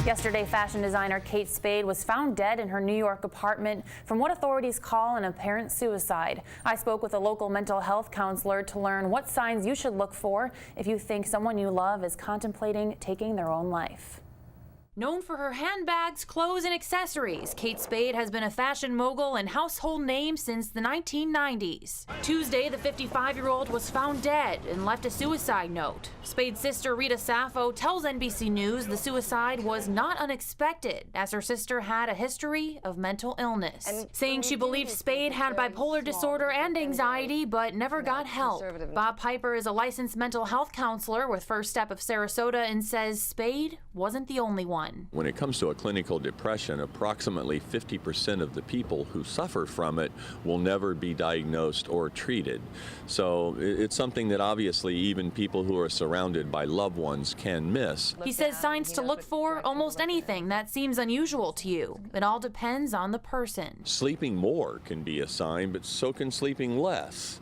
Yesterday, fashion designer Kate Spade was found dead in her New York apartment from what authorities call an apparent suicide. I spoke with a local mental health counselor to learn what signs you should look for if you think someone you love is contemplating taking their own life. Known for her handbags, clothes, and accessories, Kate Spade has been a fashion mogul and household name since the 1990s. Tuesday, the 55-year-old was found dead and left a suicide note. Spade's sister, Rita Sappho, tells NBC News the suicide was not unexpected, as her sister had a history of mental illness, saying she believed Spade had bipolar disorder and anxiety, but never got help. Bob Piper is a licensed mental health counselor with First Step of Sarasota and says Spade wasn't the only one. When it comes to a clinical depression, approximately 50% of the people who suffer from it will never be diagnosed or treated. So it's something that obviously even people who are surrounded by loved ones can miss. He says signs to look for: almost anything that seems unusual to you. It all depends on the person. Sleeping more can be a sign, but so can sleeping less.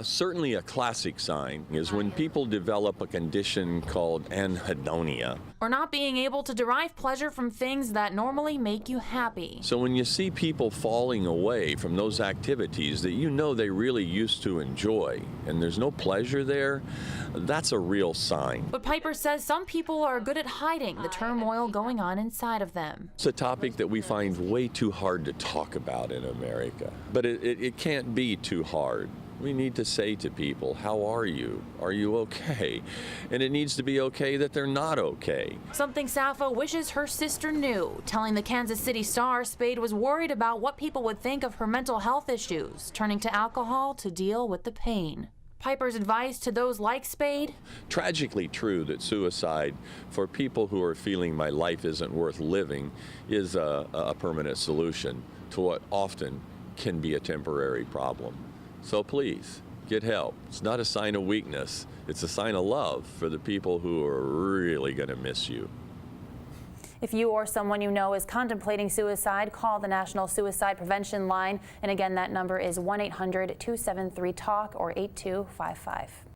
Certainly a classic sign is when people develop a condition called anhedonia. Or not being able to derive pleasure from things that normally make you happy. So when you see people falling away from those activities that you know they really used to enjoy and there's no pleasure there, that's a real sign. But Piper says some people are good at hiding the turmoil going on inside of them. It's a topic that we find way too hard to talk about in America, but it can't be too hard. We need to say to people, how are you? Are you okay? And it needs to be okay that they're not okay. Something Sappho wishes her sister knew, telling the Kansas City Star Spade was worried about what people would think of her mental health issues, turning to alcohol to deal with the pain. Piper's advice to those like Spade? Tragically true that suicide, for people who are feeling my life isn't worth living, is a permanent solution to what often can be a temporary problem. So please, get help. It's not a sign of weakness. It's a sign of love for the people who are really going to miss you. If you or someone you know is contemplating suicide, call the National Suicide Prevention Line. And again, that number is 1-800-273-TALK or 8255.